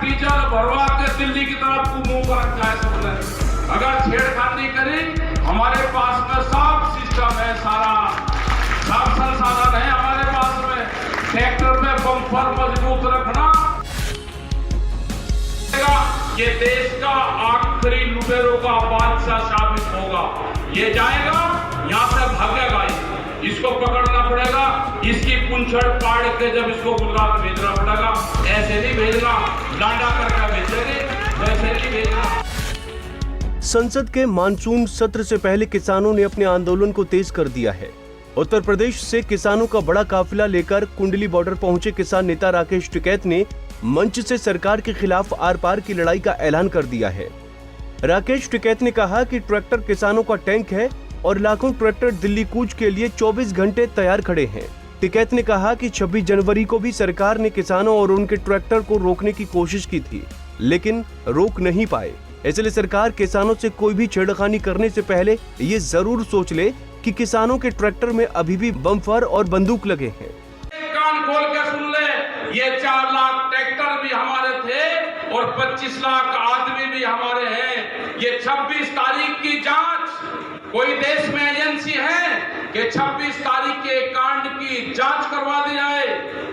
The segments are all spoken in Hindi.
डीजल भरवा के दिल्ली की तरफ को मुंह कर रखा है सबने। अगर छेड़खानी करी, हमारे पास में सब सिस्टम है, सारा सब संसाधन है हमारे पास में। ट्रैक्टर में बम्पर मजबूत रखना, ये देश का आखिरी लुटेरों का बादशाह साबित होगा। ये जाएगा, यहाँ से भागेगा, इसको पकड़ना पड़ेगा, इसकी पूंछड़ पाड़ के जब इसको गुजरात भेजना पड़ेगा। ऐसे नहीं भेजना, लांडा करके भेजेंगे, ऐसे नहीं भेजना। संसद के मानसून सत्र से पहले किसानों ने अपने आंदोलन को तेज कर दिया है। उत्तर प्रदेश से किसानों का बड़ा काफिला लेकर कुंडली बॉर्डर पहुंचे किसान नेता राकेश टिकैत ने मंच से सरकार के खिलाफ आर पार की लड़ाई का ऐलान कर दिया है। राकेश टिकैत ने कहा कि ट्रैक्टर किसानों का टैंक है और लाखों ट्रैक्टर दिल्ली कूच के लिए 24 घंटे तैयार खड़े हैं। टिकैत ने कहा कि 26 जनवरी को भी सरकार ने किसानों और उनके ट्रैक्टर को रोकने की कोशिश की थी, लेकिन रोक नहीं पाए। इसलिए सरकार किसानों से कोई भी छेड़खानी करने से पहले ये जरूर सोच ले कि किसानों के ट्रैक्टर में अभी भी बम्पर और बंदूक लगे हैं। कान खोल के सुन ले, ये 4 लाख ट्रैक्टर भी हमारे थे और 25 लाख आदमी भी हमारे हैं। ये 26 तारीख की जांच, कोई देश में एजेंसी है कि 26 तारीख के कांड की जांच करवा दी जाए?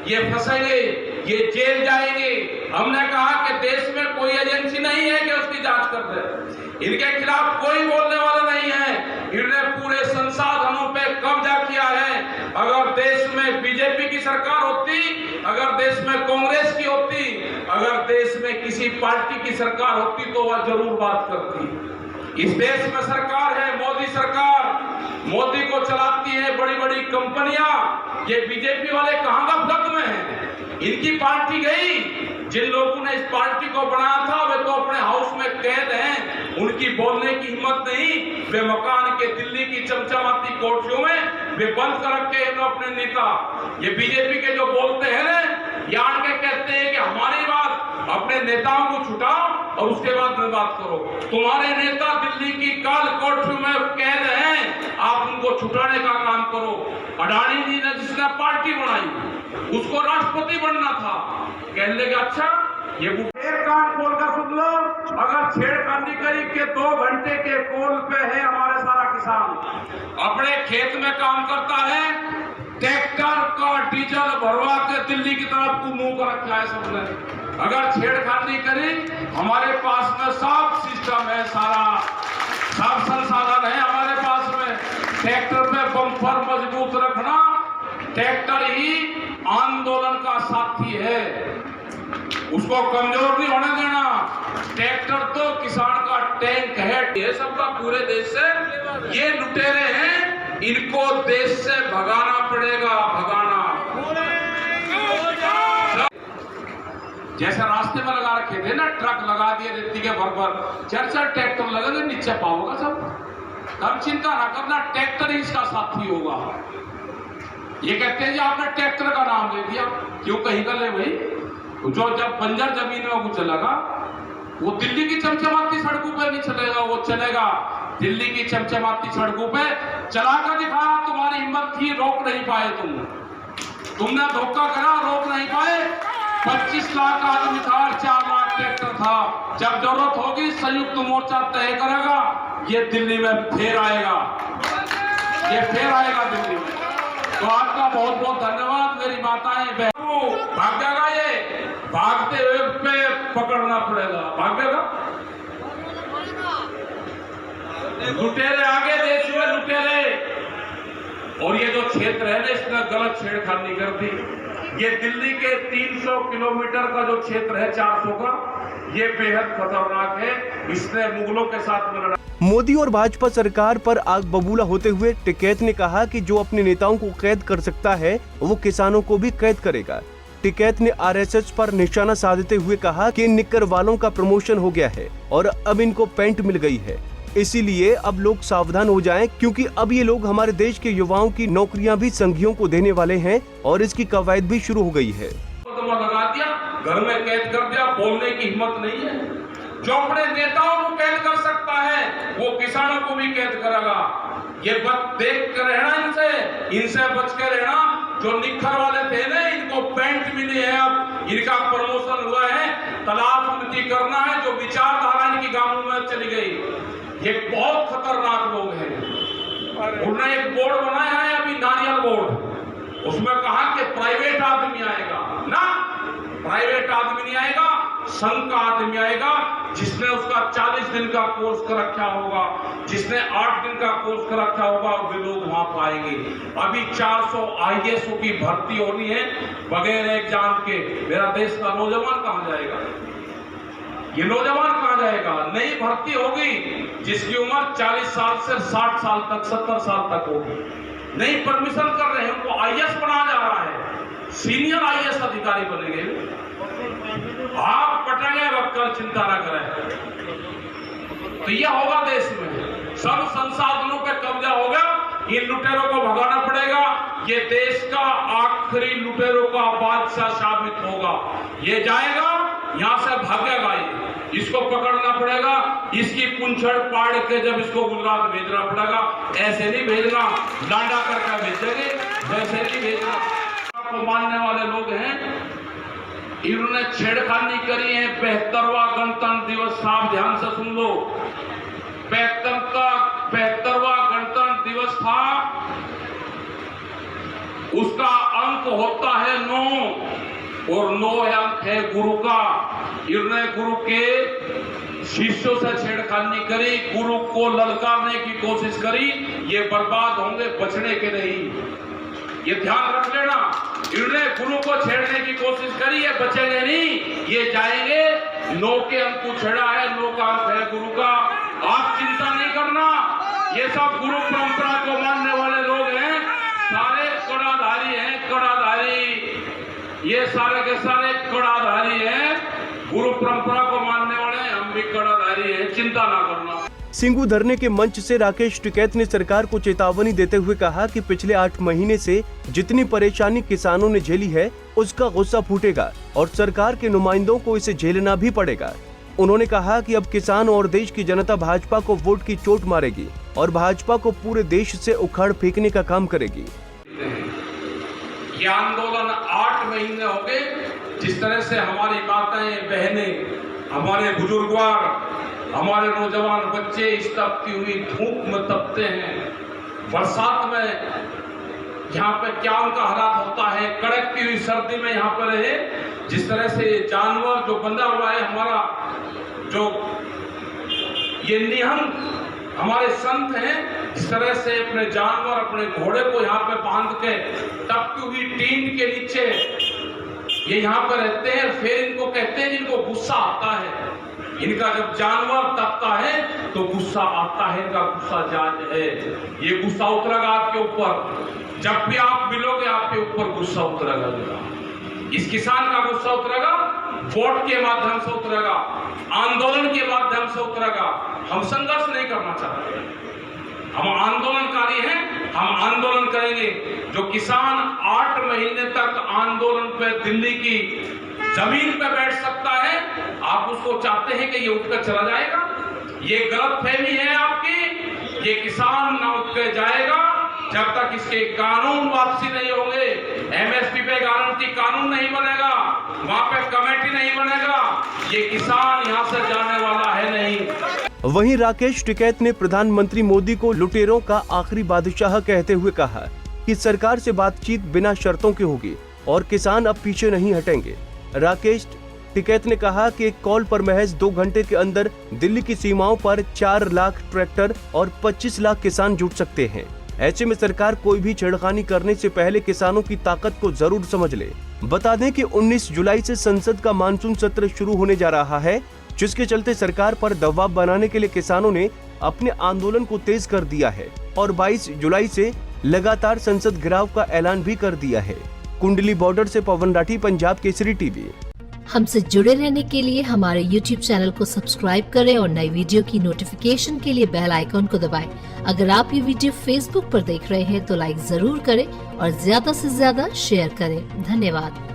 ये फंसेंगे, ये जेल जाएंगे। हमने कहा कि देश में कोई एजेंसी नहीं है कि उसकी जांच कर दे। इनके खिलाफ कोई बोलने वाला नहीं है। इन्होंने पूरे संसाधनों पे कब्जा किया है। अगर देश में बीजेपी की सरकार होती, अगर देश में कांग्रेस की होती, अगर देश में किसी पार्टी की सरकार होती तो वह जरूर बात करती। इस देश में सरकार है मोदी सरकार, मोदी को चलाती है बड़ी बड़ी कंपनियां। ये बीजेपी वाले कहां गफलत में हैं? इनकी पार्टी गई, जिन लोगों ने इस पार्टी को बनाया था वे तो अपने हाउस में कैद हैं, उनकी बोलने की हिम्मत नहीं। वे मकान के दिल्ली की चमचमाती कोठरियों में वे बंद कर रखे हैं अपने नेता। ये बीजेपी के जो बोलते हैं ना, ये आड़ के कहते हैं कि हमारी बात, अपने नेताओं को छुटाओ और उसके बाद में बात करो। तुम्हारे नेता दिल्ली की काल कोठरी में कैद हैं, आप उनको छुटाने का काम करो। अडानी जी ने जिसने पार्टी बनाई उसको राष्ट्रपति बनना था, कहने लगे अच्छा ये एक कान खोल कर सुन लो, अगर छेड़खानी करी के 2 घंटे के कोल पे है हमारे सारा किसान अपने खेत में काम करता है, ट्रैक्टर का डीजल भरवा के दिल्ली की तरफ को मुंह कर रखा है सबने। अगर छेड़खानी करी, हमारे पास में सब सिस्टम है, सारा सब संसाधन है हमारे पास में। ट्रैक्टर में बम्पर मजबूत रखना, ट्रैक्टर ही आंदोलन का साथी है, उसको कमजोर नहीं होने देना। ट्रैक्टर तो किसान का टैंक है। ये सबका पूरे देश से ये लुटेरे हैं, इनको देश से भगाना पड़ेगा, भगाना। जैसे रास्ते में लगा रखे थे ना, ट्रक लगा दिए रेती के भर 4 ट्रैक्टर लगेंगे, नीचे पाओगे सब। तब चिंता ना करना, ट्रैक्टर ही इसका साथी होगा। ये कहते हैं जी आपने ट्रैक्टर का नाम ले दिया, क्यों कहीं का ले भाई? जो जब बंजर जमीन में वो चलेगा, वो दिल्ली की चमचमाती सड़कों पे नहीं चलेगा, वो चलेगा दिल्ली की चमचमाती सड़कों पे। चला कर दिखाया, तुम्हारी हिम्मत थी, रोक नहीं पाए तुमने धोखा करा, रोक नहीं पाए। 25 लाख आदमी था, 4 लाख ट्रैक्टर था। जब जरूरत होगी संयुक्त मोर्चा तय करेगा, ये दिल्ली में फिर आएगा, ये फिर आएगा दिल्ली में। तो आपका बहुत बहुत धन्यवाद। मेरी माताएं बहनों, भाग जाएगा, ये भागते हुए पे पकड़ना पड़ेगा, भागेगा। लुटेरे आगे, देश में लुटेरे। और ये जो क्षेत्र है ना, इसने गलत छेड़खानी कर दी। ये दिल्ली के 300 किलोमीटर का जो क्षेत्र है, 400 का, ये बेहद खतरनाक है। इसने मुगलों के साथ में लड़ा। मोदी और भाजपा सरकार पर आग बबूला होते हुए टिकैत ने कहा कि जो अपने नेताओं को कैद कर सकता है वो किसानों को भी कैद करेगा। टिकैत ने आरएसएस पर निशाना साधते हुए कहा कि इन निक्कर वालों का प्रमोशन हो गया है और अब इनको पैंट मिल गई है, इसीलिए अब लोग सावधान हो जाएं, क्योंकि अब ये लोग हमारे देश के युवाओं की नौकरियां भी संघियों को देने वाले हैं और इसकी कवायद भी शुरू हो गई है। लगा दिया, घर में कैद कर दिया, बोलने की हिम्मत नहीं है। जो अपने नेताओं को कैद कर सकता है वो किसानों को भी कैद करेगा। ये देख कर रहना, इनसे बच के रहना। जो निखर वाले थे ना, इनको पैंट मिली है, अब इनका प्रमोशन हुआ है। तलाश उन्होंने एक बोर्ड बनाया है अभी, नारियल बोर्ड, उसमें कहा कि प्राइवेट आदमी आएगा ना, प्राइवेट आदमी नहीं आएगा, संघ का आदमी आएगा जिसने उसका 40 दिन का कोर्स कर रखा होगा, जिसने 8 दिन का कोर्स कर रखा होगा, और वे लोग वहां पाएंगे। अभी 400 IASओ की भर्ती होनी है बगैर एग्जाम के। मेरा देश का नौजवान कहां जाएगा? ये नौजवान कहां जाएगा? नई भर्ती होगी जिसकी उम्र 40 साल से 60 साल तक, 70 साल तक होगी। नहीं परमिशन कर रहे हैं, उनको IAS बनाया जा रहा है, सीनियर IAS अधिकारी बनेंगे। आप पटेंगे वक्कर, चिंता ना करें। तो यह होगा देश में, सब संसाधनों पे कब्जा होगा, इन लुटेरों को भगाना पड़ेगा। ये देश का आखिरी लुटेरों का बादशाह साबित होगा। ये जाएगा, यहां से भागेगा, इसको पकड़ना पड़ेगा, इसकी पूंछड़ पाड़ के जब इसको गुजरात भेजना पड़ेगा। ऐसे नहीं भेजना, लांडा करके भेजेंगे, वैसे नहीं भेजना। आपको मानने वाले लोग हैं, इन्होंने छेड़खानी करी है 75वां गणतंत्र दिवस। आप ध्यान से सुन लो, 75वां गणतंत्र दिवस था, उसका अंक होता है 9 और 9 अंक है गुरु का। इन्होंने गुरु के शिष्यों से छेड़खानी करी, गुरु को ललकारने की कोशिश करी। ये बर्बाद होंगे, बचने के नहीं, ये ध्यान रख लेना। इन्होंने गुरु को छेड़ने की कोशिश करी, ये बचेंगे नहीं, ये जाएंगे। 9 के अंक को छेड़ा है, 9 का अंक है गुरु का। आप चिंता नहीं करना, ये सब गुरु परंपरा को मानने वाले लोग हैं, सारे कड़ाधारी हैं, कड़ाधारी। ये सारे के सारे कड़ाधारी हैं, गुरु परंपरा को मानने वाले हैं, हम भी कड़ाधारी हैं, चिंता ना करना। सिंगू धरने के मंच से राकेश टिकैत ने सरकार को चेतावनी देते हुए कहा कि पिछले 8 महीने से जितनी परेशानी किसानों ने झेली है, उसका गुस्सा फूटेगा और सरकार के नुमाइंदों को इसे झेलना भी पड़ेगा। उन्होंने कहा कि अब किसान और देश की जनता भाजपा को वोट की चोट मारेगी और भाजपा को पूरे देश से उखाड़ फेंकने का काम करेगी। ये आंदोलन 8 महीने हो गए, जिस तरह से हमारी माताएं बहनें, हमारे बुजुर्गवार, हमारे नौजवान बच्चे इस तपती हुई धूप में तपते हैं, बरसात में यहाँ पे क्या उनका हालात होता है, कड़कती हुई सर्दी में यहाँ पर रहे। जिस तरह से जानवर जो बंधा हुआ है, हमारा जो ये निहंग हमारे संत हैं, इस तरह से अपने जानवर, अपने घोड़े को यहाँ पे बांध के तपती हुई टीन के नीचे ये यहाँ पर रहते हैं। फिर इनको कहते हैं जिनको गुस्सा आता है, इनका जब जानवर तपता है तो गुस्सा आता है, इनका गुस्सा जाज है। ये गुस्सा उतरेगा आपके ऊपर, जब भी आप मिलोगे आपके ऊपर गुस्सा उतरेगा। इस किसान का गुस्सा उतरेगा, वोट के माध्यम से उतरेगा, आंदोलन के माध्यम से उतरेगा। हम संघर्ष नहीं करना चाहते, हम आंदोलनकारी हैं, हम आंदोलन करेंगे। जो किसान 8 महीने तक आंदोलन पे दिल्ली की जमीन पे बैठ सकता है, आप उसको चाहते हैं कि ये उठकर चला जाएगा? ये गलतफहमी है आपकी। ये किसान ना उठ के जाएगा जब तक इसके कानून वापसी नहीं होंगे। MSP पे गारंटी कानून नहीं बनेगा, वहां पे कमेटी नहीं बनेगा, ये किसान यहाँ से जाने वाला है नहीं। वहीं राकेश टिकैत ने प्रधानमंत्री मोदी को लुटेरों का आखिरी बादशाह कहते हुए कहा कि सरकार से बातचीत बिना शर्तों की होगी और किसान अब पीछे नहीं हटेंगे। राकेश टिकैत ने कहा कि एक कॉल पर महज 2 घंटे के अंदर दिल्ली की सीमाओं पर 4 लाख ट्रैक्टर और 25 लाख किसान जुट सकते हैं। ऐसे में सरकार कोई भी छेड़खानी करने से पहले किसानों की ताकत को जरूर समझ ले। बता दें कि 19 जुलाई से संसद का मानसून सत्र शुरू होने जा रहा है, जिसके चलते सरकार पर दबाव बनाने के लिए किसानों ने अपने आंदोलन को तेज कर दिया है और 22 जुलाई से लगातार संसद घेराव का ऐलान भी कर दिया है। कुंडली बॉर्डर से पवन राठी, पंजाब केसरी टीवी। हमसे जुड़े रहने के लिए हमारे YouTube चैनल को सब्सक्राइब करें और नई वीडियो की नोटिफिकेशन के लिए बेल आइकॉन को दबाएं। अगर आप ये वीडियो Facebook पर देख रहे हैं तो लाइक जरूर करें और ज्यादा से ज्यादा शेयर करें। धन्यवाद।